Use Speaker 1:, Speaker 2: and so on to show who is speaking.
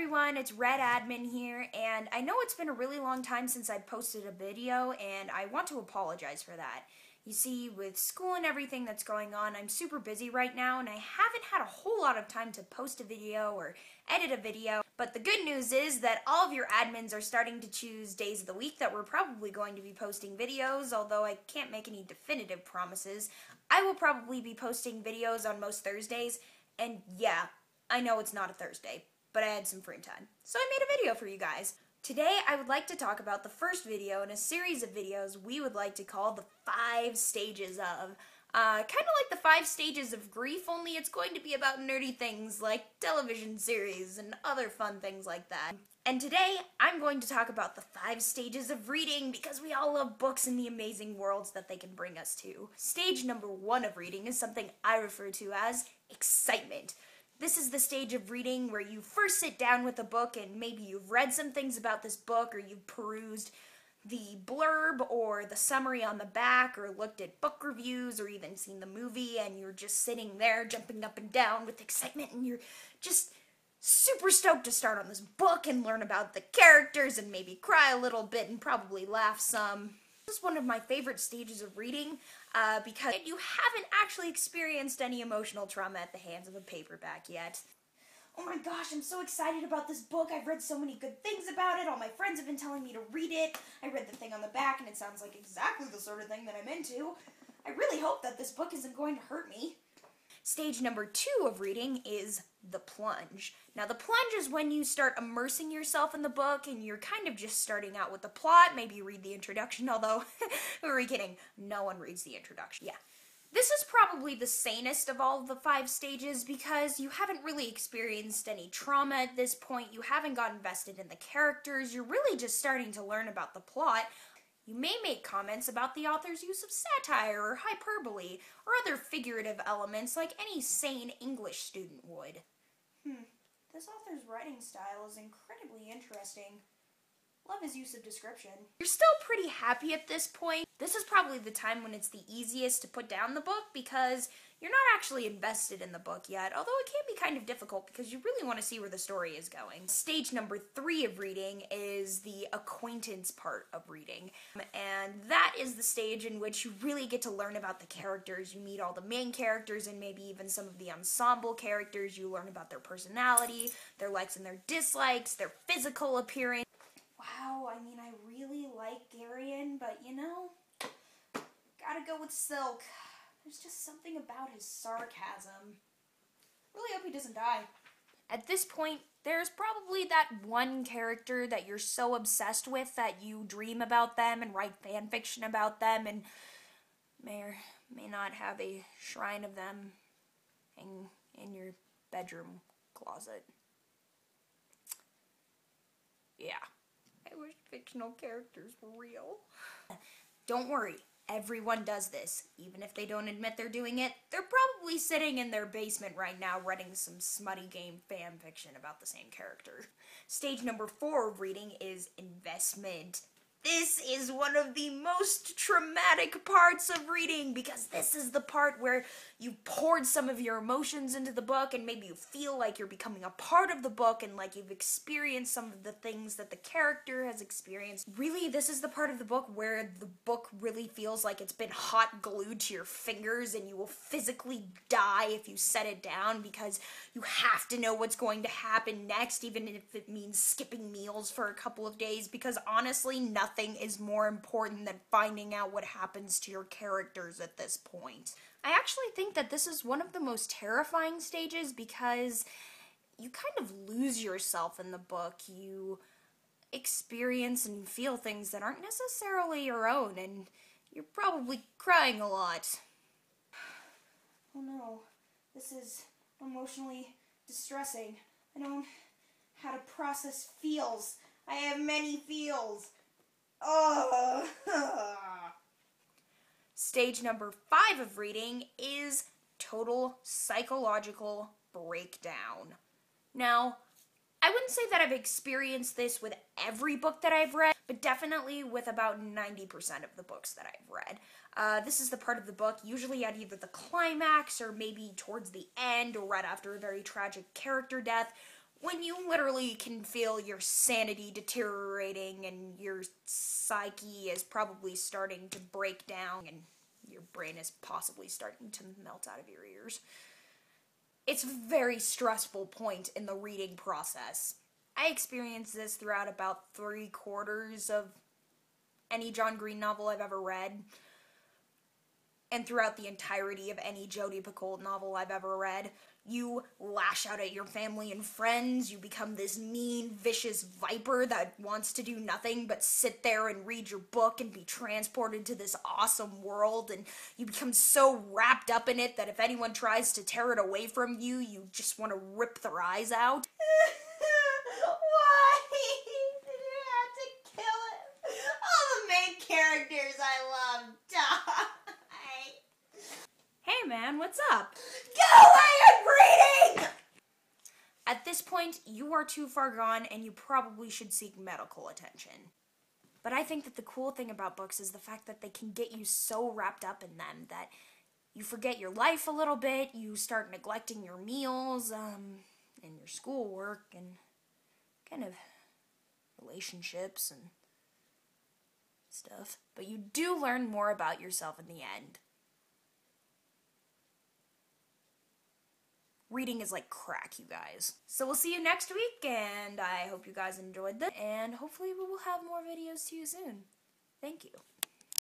Speaker 1: everyone, it's Red Admin here, and I know it's been a really long time since I posted a video, and I want to apologize for that. You see, with school and everything that's going on, I'm super busy right now, and I haven't had a whole lot of time to post a video or edit a video. But the good news is that all of your admins are starting to choose days of the week that we're probably going to be posting videos, although I can't make any definitive promises. I will probably be posting videos on most Thursdays, and yeah, I know it's not a Thursday, but I had some free time, so I made a video for you guys. Today, I would like to talk about the first video in a series of videos we would like to call the 5 stages of. Kind of like the 5 stages of grief, only it's going to be about nerdy things like television series and other fun things like that. And today, I'm going to talk about the 5 stages of reading because we all love books and the amazing worlds that they can bring us to. Stage number 1 of reading is something I refer to as excitement. This is the stage of reading where you first sit down with a book and maybe you've read some things about this book or you've perused the blurb or the summary on the back or looked at book reviews or even seen the movie and you're just sitting there jumping up and down with excitement and you're just super stoked to start on this book and learn about the characters and maybe cry a little bit and probably laugh some. This is one of my favorite stages of reading because you haven't actually experienced any emotional trauma at the hands of a paperback yet. Oh my gosh, I'm so excited about this book. I've read so many good things about it. All my friends have been telling me to read it. I read the thing on the back and it sounds like exactly the sort of thing that I'm into. I really hope that this book isn't going to hurt me. Stage number 2 of reading is the plunge. Now the plunge is when you start immersing yourself in the book and you're kind of just starting out with the plot. Maybe you read the introduction, although, who are we kidding? No one reads the introduction. Yeah. This is probably the sanest of all of the 5 stages because you haven't really experienced any trauma at this point. You haven't got invested in the characters. You're really just starting to learn about the plot. You may make comments about the author's use of satire or hyperbole or other figurative elements like any sane English student would. This author's writing style is incredibly interesting. Love his use of description. You're still pretty happy at this point. This is probably the time when it's the easiest to put down the book because you're not actually invested in the book yet, although it can be kind of difficult because you really want to see where the story is going. Stage number 3 of reading is the acquaintance part of reading, and that is the stage in which you really get to learn about the characters. You meet all the main characters and maybe even some of the ensemble characters. You learn about their personality, their likes and their dislikes, their physical appearance. Wow, I mean, I really like Garion, but you know, gotta go with Silk. There's just something about his sarcasm. Really hope he doesn't die. At this point, there's probably that one character that you're so obsessed with that you dream about them and write fan fiction about them and may or may not have a shrine of them hanging in your bedroom closet. Yeah. I wish fictional characters were real. Don't worry, everyone does this. Even if they don't admit they're doing it, they're probably sitting in their basement right now writing some smutty game fan fiction about the same character. Stage number 4 of reading is investment. This is one of the most traumatic parts of reading because this is the part where you poured some of your emotions into the book and maybe you feel like you're becoming a part of the book and like you've experienced some of the things that the character has experienced. Really, this is the part of the book where the book really feels like it's been hot glued to your fingers and you will physically die if you set it down because you have to know what's going to happen next, even if it means skipping meals for a couple of days, because honestly, nothing is more important than finding out what happens to your characters at this point. I actually think that this is one of the most terrifying stages because you kind of lose yourself in the book. You experience and feel things that aren't necessarily your own, and you're probably crying a lot. Oh no, this is emotionally distressing. I don't know how to process feels. I have many feels. Oh. Stage number 5 of reading is total psychological breakdown. Now, I wouldn't say that I've experienced this with every book that I've read, but definitely with about 90% of the books that I've read. This is the part of the book, usually at either the climax or maybe towards the end or right after a very tragic character death, When you literally can feel your sanity deteriorating and your psyche is probably starting to break down and your brain is possibly starting to melt out of your ears. It's a very stressful point in the reading process. I experienced this throughout about 3/4 of any John Green novel I've ever read, and throughout the entirety of any Jodi Picoult novel I've ever read. You lash out at your family and friends, you become this mean, vicious viper that wants to do nothing but sit there and read your book and be transported to this awesome world, and you become so wrapped up in it that if anyone tries to tear it away from you, you just want to rip their eyes out.
Speaker 2: Why did you have to kill him? All the main characters I love die.
Speaker 1: Hey man, what's up?
Speaker 2: Go away, I'm reading!
Speaker 1: At this point, you are too far gone and you probably should seek medical attention. But I think that the cool thing about books is the fact that they can get you so wrapped up in them that you forget your life a little bit, you start neglecting your meals, and your schoolwork, and kind of relationships and stuff. But you do learn more about yourself in the end. Reading is like crack, you guys. So we'll see you next week, and I hope you guys enjoyed this, and hopefully we will have more videos to you soon. Thank you.